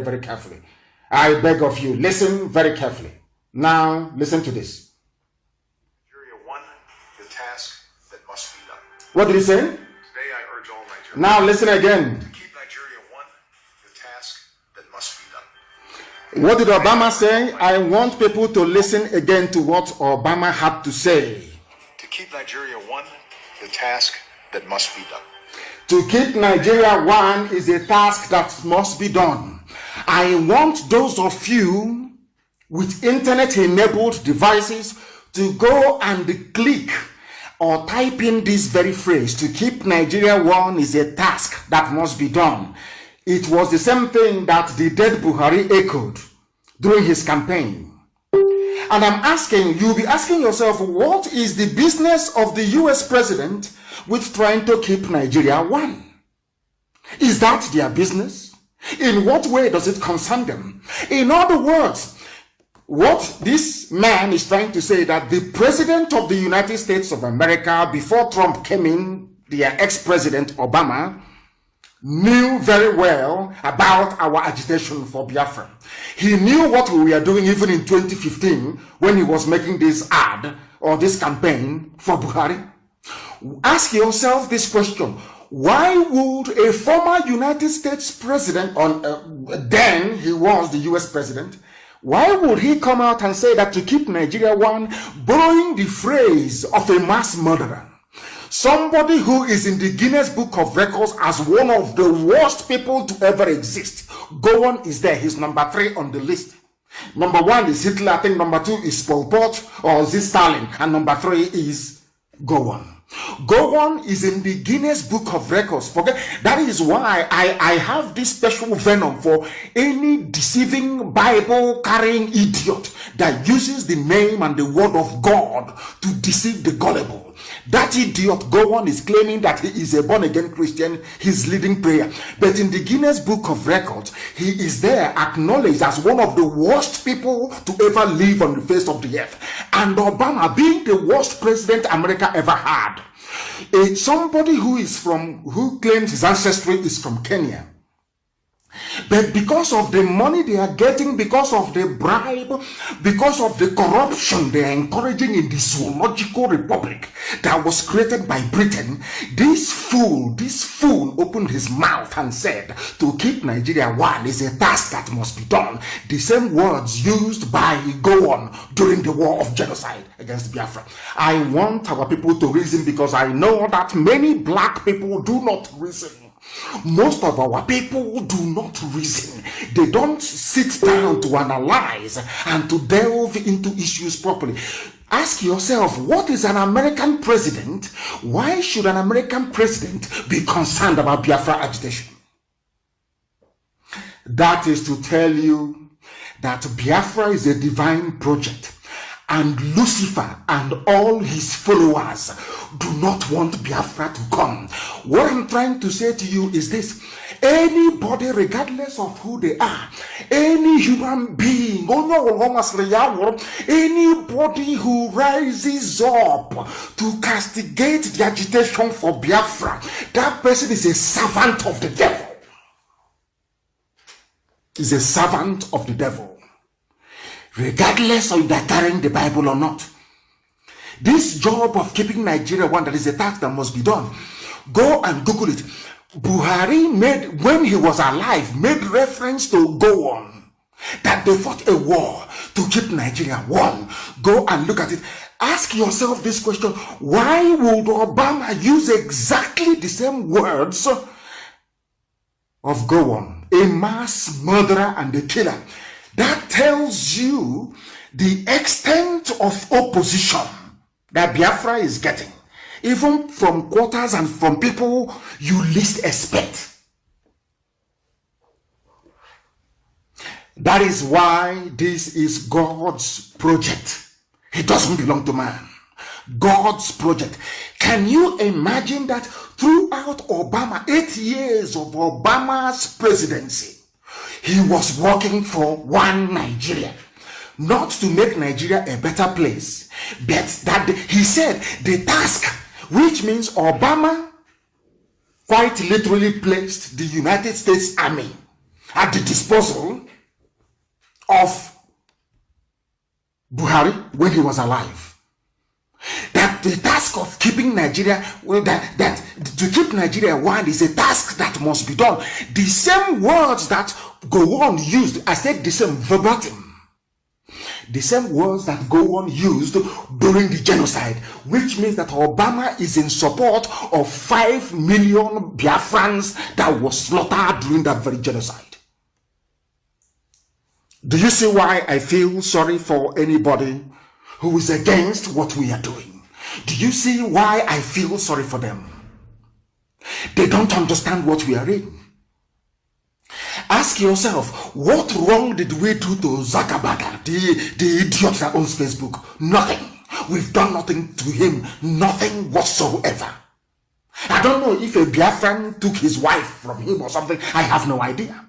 very carefully. I beg of you, listen very carefully. Now, listen to this. Nigeria won the task that must be done. What did he say? Today I urge all Nigerians. Now, listen again. To keep Nigeria one, the task that must be done. What did Obama say? I want people to listen again to what Obama had to say. To keep Nigeria one, the task that must be done. To keep Nigeria one is a task that must be done. I want those of you with internet-enabled devices to go and click or type in this very phrase. To keep Nigeria one is a task that must be done. It was the same thing that the dead Buhari echoed during his campaign. And I'm asking, you'll be asking yourself, what is the business of the US president with trying to keep Nigeria one? Is that their business? In what way does it concern them? In other words, what this man is trying to say, that the president of the United States of America, before Trump came in, their ex-president Obama, knew very well about our agitation for Biafra. He knew what we were doing even in 2015 when he was making this ad or this campaign for Buhari. Ask yourself this question. Why would a former United States president, then he was the US president, why would he come out and say that to keep Nigeria one, borrowing the phrase of a mass murderer? Somebody who is in the Guinness Book of Records as one of the worst people to ever exist. Gowon is there. He's number 3 on the list. Number 1 is Hitler. I think number 2 is Pol Pot or Stalin. And number 3 is Gowon. Gowon is in the Guinness Book of Records. Forget that is why I have this special venom for any deceiving Bible carrying idiot that uses the name and the word of God to deceive the gullible. That idiot Gowon is claiming that he is a born-again Christian. He's leading prayer. But in the Guinness Book of Records, he is there acknowledged as one of the worst people to ever live on the face of the earth. And Obama being the worst president America ever had. Somebody who claims his ancestry is from Kenya. But because of the money they are getting, because of the bribe, because of the corruption they are encouraging in the zoological republic that was created by Britain, this fool opened his mouth and said, to keep Nigeria one is a task that must be done. The same words used by Gowon during the war of genocide against Biafra. I want our people to reason, because I know that many black people do not reason. Most of our people do not reason. They don't sit down to analyze and to delve into issues properly. Ask yourself, what is an American president? Why should an American president be concerned about Biafra agitation? That is to tell you that Biafra is a divine project. And Lucifer and all his followers do not want Biafra to come. What I'm trying to say to you is this. Anybody, regardless of who they are, any human being, anybody who rises up to castigate the agitation for Biafra, that person is a servant of the devil. Is a servant of the devil. Regardless of they're carrying the Bible or not. This job of keeping Nigeria one, that is a task that must be done. Go and Google it. Buhari made, when he was alive, made reference to Gowon, that they fought a war to keep Nigeria one. Go and look at it. Ask yourself this question. Why would Obama use exactly the same words of Gowon, a mass murderer and a killer? That tells you the extent of opposition that Biafra is getting, even from quarters and from people you least expect. That is why this is God's project. It doesn't belong to man. God's project. Can you imagine that throughout Obama, 8 years of Obama's presidency, he was working for one Nigeria, not to make Nigeria a better place, but that he said the task, which means Obama quite literally placed the United States Army at the disposal of Buhari when he was alive. That the task of keeping Nigeria, that to keep Nigeria one is a task that must be done. The same words that go on used, I said the same verbatim. The same words that go on used during the genocide, which means that Obama is in support of 5 million Biafrans that was slaughtered during that very genocide. Do you see why I feel sorry for anybody who is against what we are doing? Do you see why I feel sorry for them? They don't understand what we are in. Ask yourself, what wrong did we do to Zuckerberg, the idiot that owns Facebook? Nothing. We've done nothing to him. Nothing whatsoever. I don't know if a Biafran took his wife from him or something. I have no idea.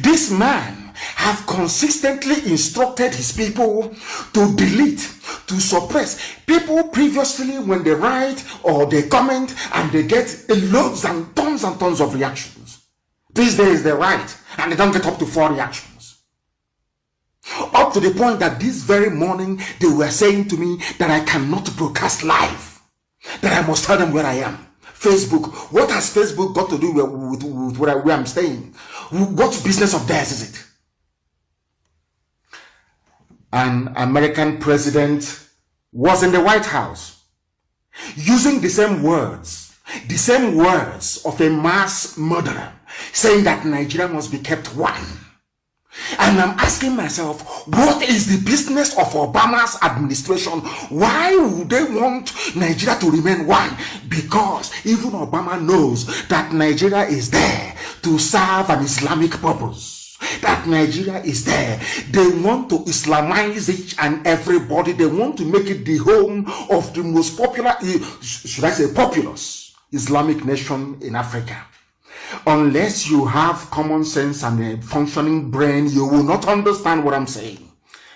This man have consistently instructed his people to delete, to suppress. People previously, when they write or they comment and they get loads and tons of reactions. These days they write and they don't get up to 4 reactions. Up to the point that this very morning they were saying to me that I cannot broadcast live, that I must tell them where I am. Facebook, what has Facebook got to do with where I'm staying? What business of theirs is it? An American president was in the White House using the same words of a mass murderer, saying that Nigeria must be kept one. And I'm asking myself, what is the business of Obama's administration? Why would they want Nigeria to remain one? Because even Obama knows that Nigeria is there to serve an Islamic purpose. That Nigeria is there. They want to Islamize each and everybody. They want to make it the home of the most popular, should I say populous, Islamic nation in Africa. Unless you have common sense and a functioning brain, you will not understand what I'm saying.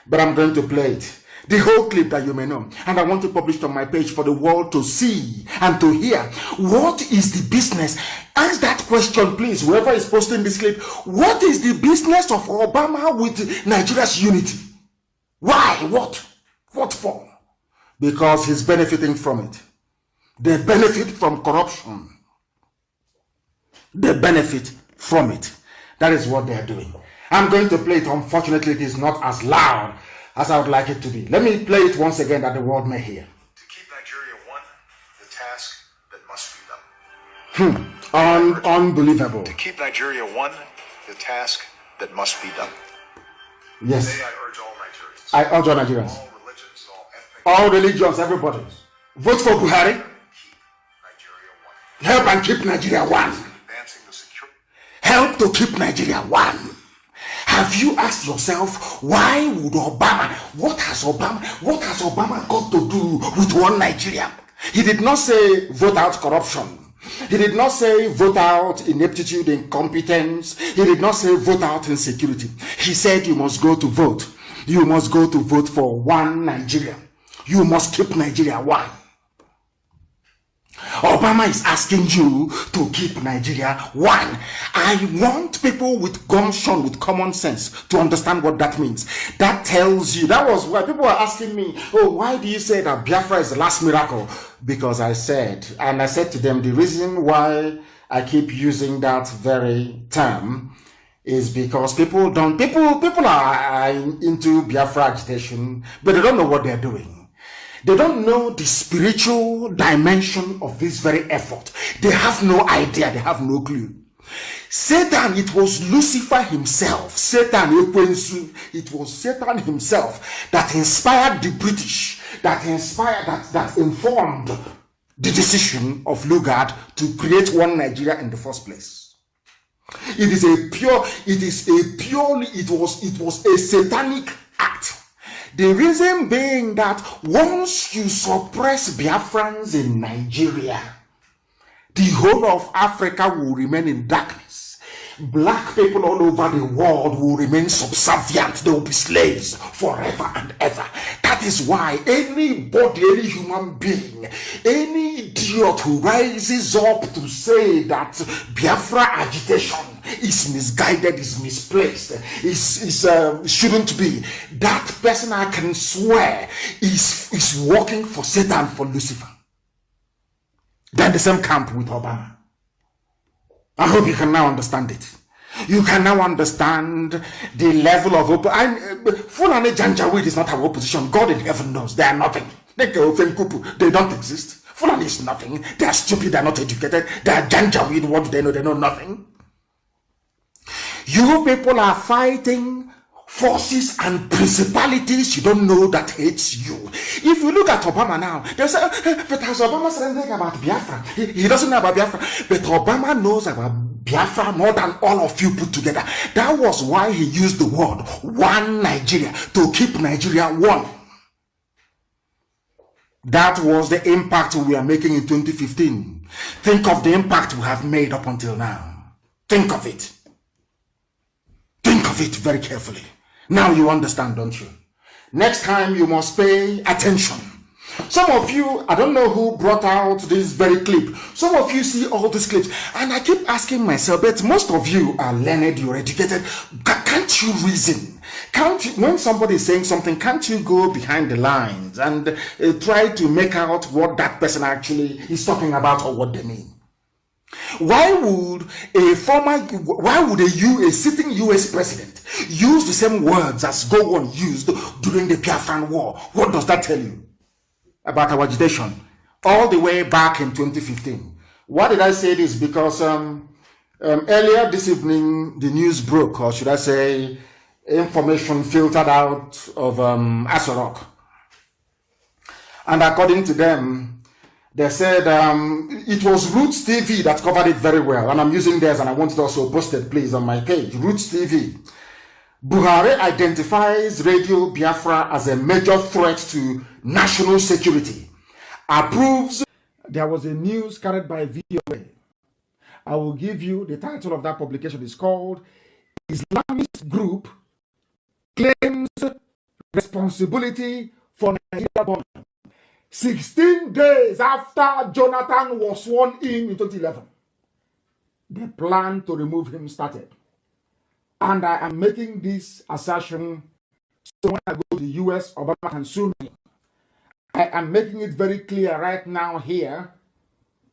But I'm going to play it. The whole clip that you may know. And I want to publish it on my page for the world to see and to hear. What is the business? Ask that question, please, whoever is posting this clip. What is the business of Obama with Nigeria's unity? Why? What? What for? Because he's benefiting from it. They benefit from corruption. They benefit from it. That is what they are doing. I'm going to play it. Unfortunately, it is not as loud as I would like it to be. Let me play it once again that the world may hear. To keep Nigeria one, the task that must be done. Unbelievable. To keep Nigeria one, the task that must be done. Yes. Today I urge all Nigerians. I urge all Nigerians. All religions, all ethnic. All religions, everybody. Vote for Buhari. Keep Nigeria one. Help and keep Nigeria one. Advancing the security. Help to keep Nigeria one. Have you asked yourself, why would what has Obama got to do with one Nigeria? He did not say vote out corruption. He did not say vote out ineptitude, incompetence. He did not say vote out insecurity. He said you must go to vote. You must go to vote for one Nigeria. You must keep Nigeria one. Obama is asking you to keep Nigeria one. I want people with gumption, with common sense, to understand what that means. That tells you, that was why people were asking me, oh, why do you say that Biafra is the last miracle? Because I said to them, the reason why I keep using that very term is because people are into Biafra agitation, but they don't know what they're doing. They don't know the spiritual dimension of this very effort. They have no idea. They have no clue. Satan, it was Lucifer himself. It was Satan himself that inspired the British, that informed the decision of Lugard to create one Nigeria in the first place. It was a satanic act. The reason being that once you suppress Biafrans in Nigeria, the whole of Africa will remain in darkness. Black people all over the world will remain subservient. They will be slaves forever and ever. That is why anybody, any human being, any idiot who rises up to say that Biafra agitation is misguided, is misplaced, shouldn't be. That person, I can swear, is working for Satan, for Lucifer. They're in the same camp with Obama. I hope you can now understand it. You can now understand the level of Fulani Janjaweed is not our opposition. God in heaven knows they are nothing. They don't exist. Fulani is nothing. They are stupid. They are not educated. They are Janjaweed. What do they know? They know nothing. You people are fighting forces and principalities you don't know that hates you. If you look at Obama now, they say, but has Obama said anything about Biafra? He doesn't know about Biafra. But Obama knows about Biafra more than all of you put together. That was why he used the word one Nigeria, to keep Nigeria one. That was the impact we are making in 2015. Think of the impact we have made up until now. Think of it. Think of it very carefully. Now you understand, don't you? Next time you must pay attention. Some of you, I don't know who brought out this very clip. Some of you see all these clips, and I keep asking myself, but most of you are learned, you're educated. Can't you reason? Can't you, when somebody is saying something, can't you go behind the lines and try to make out what that person actually is talking about or what they mean? Why would a sitting US president use the same words as Gowon used during the Biafran war? What does that tell you about our agitation all the way back in 2015? Why did I say this? Because earlier this evening the news broke, or should I say information filtered out of Asorok, and according to them, they said it was Roots TV that covered it very well, and I'm using theirs, and I want it also posted, please, on my page. Roots TV. Buhari identifies Radio Biafra as a major threat to national security. Approves. There was a news carried by VOA. I will give you the title of that publication. It's called Islamist Group Claims Responsibility for Nigeria Bombing. 16 days after Jonathan was sworn in 2011, the plan to remove him started. And I am making this assertion so when I go to the US, Obama can sue me. I am making it very clear right now here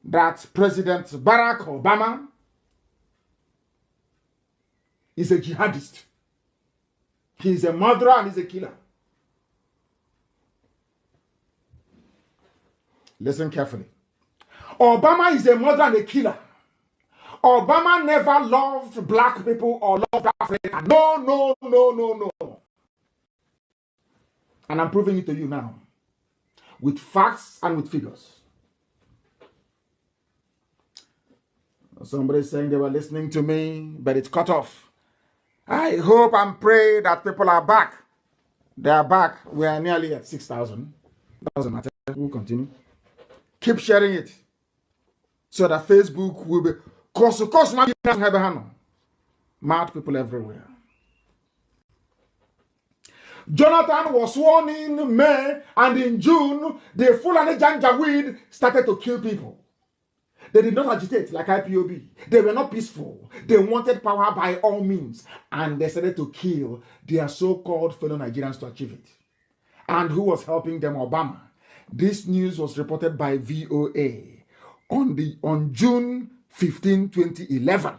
that President Barack Obama is a jihadist. He's a murderer and he's a killer. Listen carefully. Obama is a murderer and a killer. Obama never loved black people or loved Africa. No. And I'm proving it to you now. With facts and with figures. Somebody saying they were listening to me, but it's cut off. I hope and pray that people are back. They are back. We are nearly at 6,000. Doesn't matter. We'll continue. Keep sharing it so that Facebook will be mad people everywhere. Jonathan was sworn in May, and in June, the Fulani Janjaweed started to kill people. They did not agitate like IPOB. They were not peaceful. They wanted power by all means, and they started to kill their so-called fellow Nigerians to achieve it. And who was helping them? Obama. This news was reported by VOA on June 15, 2011.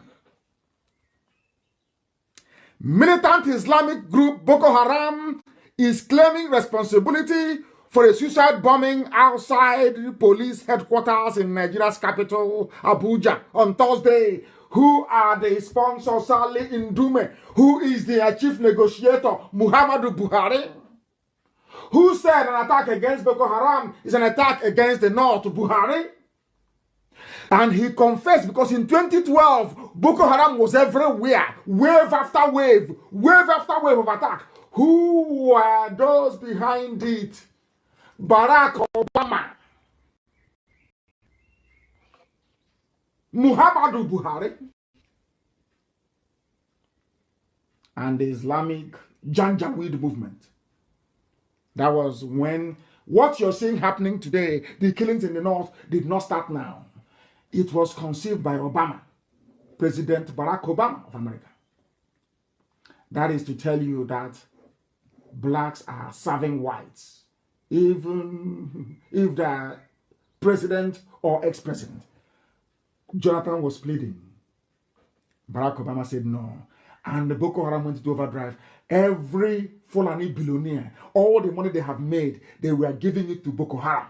Militant Islamic group Boko Haram is claiming responsibility for a suicide bombing outside police headquarters in Nigeria's capital, Abuja, on Thursday. Who are the sponsors? Salih Ndume, who is the chief negotiator, Muhammadu Buhari, who said an attack against Boko Haram is an attack against the North, Buhari. And he confessed, because in 2012, Boko Haram was everywhere, wave after wave of attack. Who were those behind it? Barack Obama, Muhammadu Buhari, and the Islamic Janjaweed movement. That was when what you're seeing happening today, the killings in the North, did not start now. It was conceived by Obama, President Barack Obama of America. That is to tell you that blacks are serving whites, even if the president or ex-president. Jonathan was pleading. Barack Obama said no. And the Boko Haram went into overdrive. Every Fulani billionaire, all the money they have made, they were giving it to Boko Haram.